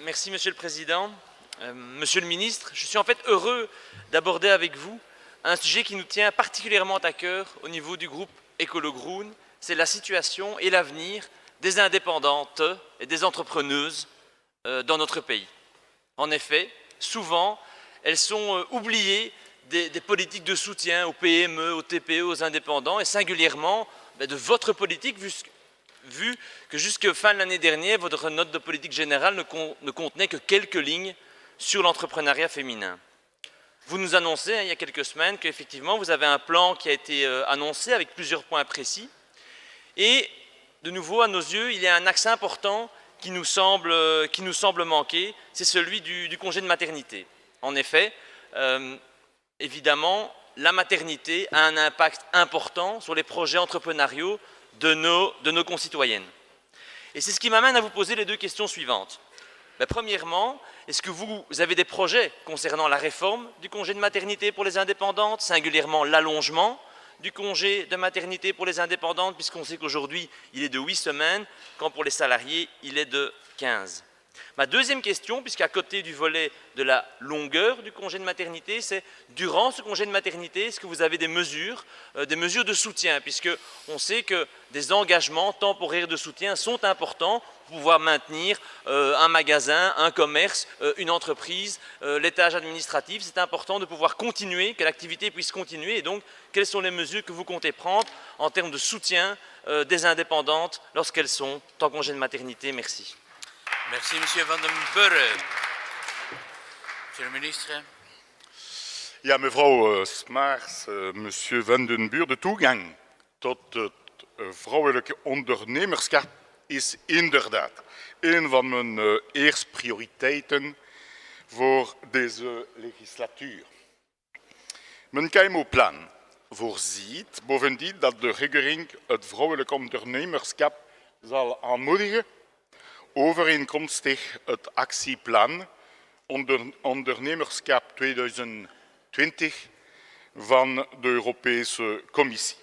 Merci Monsieur le Président. Monsieur le Ministre, je suis en fait heureux d'aborder avec vous un sujet qui nous tient particulièrement à cœur au niveau du groupe Ecolo-Groen, c'est la situation et l'avenir des indépendantes et des entrepreneuses dans notre pays. En effet, souvent, elles sont oubliées des politiques de soutien aux PME, aux TPE, aux indépendants et singulièrement de votre politique, vu que jusqu'à fin de l'année dernière, votre note de politique générale ne contenait que quelques lignes sur l'entrepreneuriat féminin. Vous nous annoncez il y a quelques semaines qu'effectivement vous avez un plan qui a été annoncé avec plusieurs points précis et de nouveau à nos yeux il y a un axe important qui nous semble manquer, c'est celui du congé de maternité. En effet, évidemment, la maternité a un impact important sur les projets entrepreneuriaux de nos concitoyennes. Et c'est ce qui m'amène à vous poser les deux questions suivantes. Premièrement, est-ce que vous avez des projets concernant la réforme du congé de maternité pour les indépendantes, singulièrement l'allongement du congé de maternité pour les indépendantes, puisqu'on sait qu'aujourd'hui il est de 8 semaines, quand pour les salariés il est de 15. Ma deuxième question, puisqu'à côté du volet de la longueur du congé de maternité, c'est durant ce congé de maternité, est-ce que vous avez des mesures de soutien, puisqu'on sait que des engagements temporaires de soutien sont importants pour pouvoir maintenir un magasin, un commerce, une entreprise, l'étage administratif. C'est important de pouvoir continuer, que l'activité puisse continuer. Et donc, quelles sont les mesures que vous comptez prendre en termes de soutien des indépendantes lorsqu'elles sont en congé de maternité? Merci. Merci, Monsieur Van den Burre. Monsieur le ministre. Ja, mevrouw Smaars, monsieur Van den Burre, de toegang tot het vrouwelijke ondernemerschap is inderdaad een van mijn eerste prioriteiten voor deze legislatuur. Mijn KMO-plan voorziet bovendien dat de regering het vrouwelijk ondernemerschap zal aanmoedigen overeenkomstig het actieplan Ondernemerschap 2020 van de Europese Commissie.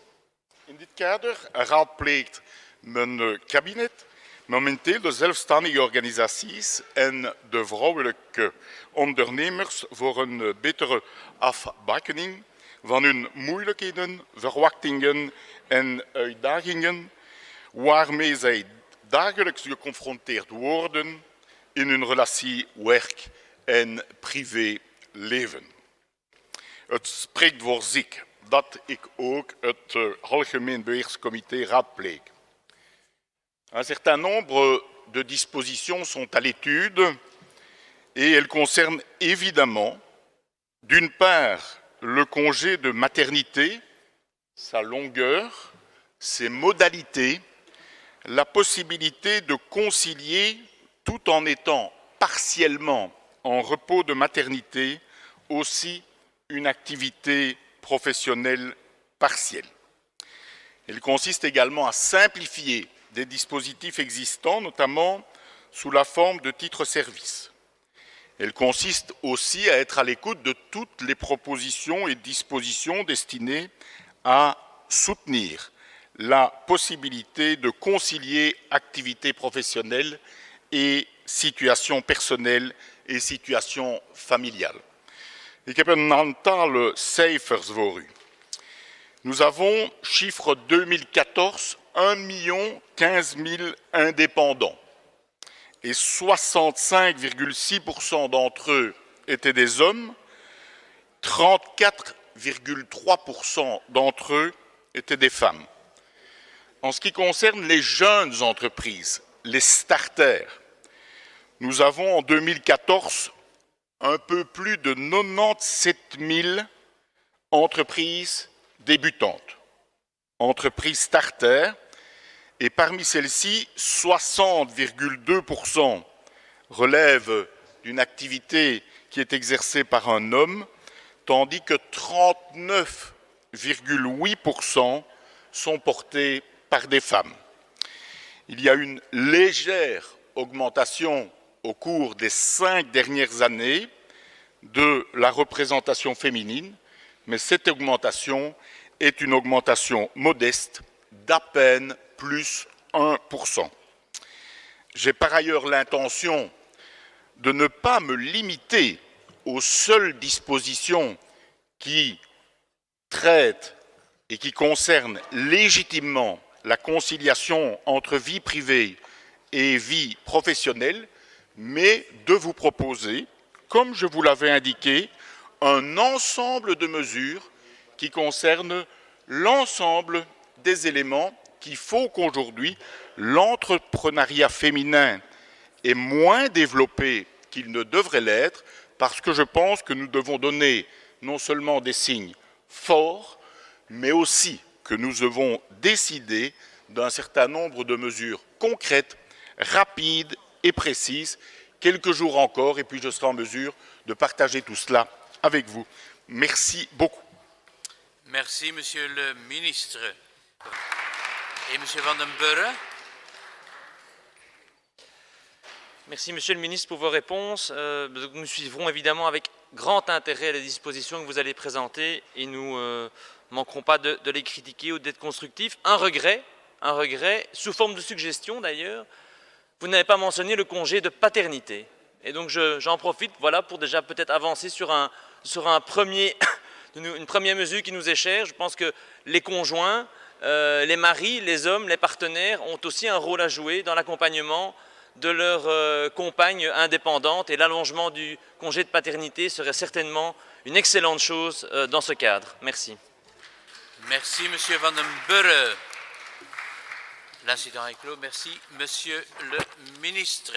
In dit kader raadpleegt mijn kabinet momenteel de zelfstandige organisaties en de vrouwelijke ondernemers voor een betere afbakening van hun moeilijkheden, verwachtingen en uitdagingen waarmee zij dagelijks geconfronteerd worden in hun relatie werk- en privéleven. Het spreekt voor zich dat ik ook het Algemeen Beheerscomité raadpleeg. Un certain nombre de dispositions sont à l'étude et elles concernent évidemment, d'une part, le congé de maternité, sa longueur, ses modalités, la possibilité de concilier, tout en étant partiellement en repos de maternité, aussi une activité professionnelle partielle. Elle consiste également à simplifier des dispositifs existants, notamment sous la forme de titres-services. Elle consiste aussi à être à l'écoute de toutes les propositions et dispositions destinées à soutenir la possibilité de concilier activité professionnelle et situation personnelle et situation familiale. Ik heb een aantal cijfers voor u. Nous avons, chiffre 2014, 1 015 000 indépendants. Et 65,6% d'entre eux étaient des hommes, 34,3% d'entre eux étaient des femmes. En ce qui concerne les jeunes entreprises, les starters, nous avons en 2014 un peu plus de 97 000 entreprises débutantes, entreprises starters, et parmi celles-ci, 60,2% relèvent d'une activité qui est exercée par un homme, tandis que 39,8% sont portés par des femmes. Il y a une légère augmentation au cours des 5 dernières années de la représentation féminine, mais cette augmentation est une augmentation modeste d'à peine plus 1%. J'ai par ailleurs l'intention de ne pas me limiter aux seules dispositions qui traitent et qui concernent légitimement la conciliation entre vie privée et vie professionnelle, mais de vous proposer, comme je vous l'avais indiqué, un ensemble de mesures qui concernent l'ensemble des éléments qu'il faut qu'aujourd'hui l'entrepreneuriat féminin est moins développé qu'il ne devrait l'être, parce que je pense que nous devons donner non seulement des signes forts, mais aussi que nous devons décider d'un certain nombre de mesures concrètes, rapides et précises, quelques jours encore, et puis je serai en mesure de partager tout cela avec vous. Merci beaucoup. Merci, Monsieur le ministre. Et Monsieur Van den Burre? Merci, Monsieur le ministre, pour vos réponses. Nous suivrons évidemment avec grand intérêt les dispositions que vous allez présenter et nous ne manquerons pas de les critiquer ou d'être constructifs. Un regret, sous forme de suggestion d'ailleurs, vous n'avez pas mentionné le congé de paternité. Et donc j'en profite voilà, pour déjà peut-être avancer sur une première mesure qui nous est chère. Je pense que les conjoints, les maris, les hommes, les partenaires ont aussi un rôle à jouer dans l'accompagnement de leur compagne indépendante, et l'allongement du congé de paternité serait certainement une excellente chose dans ce cadre. Merci. Merci, Monsieur Van den Burre. L'incident est clos. Merci, Monsieur le ministre.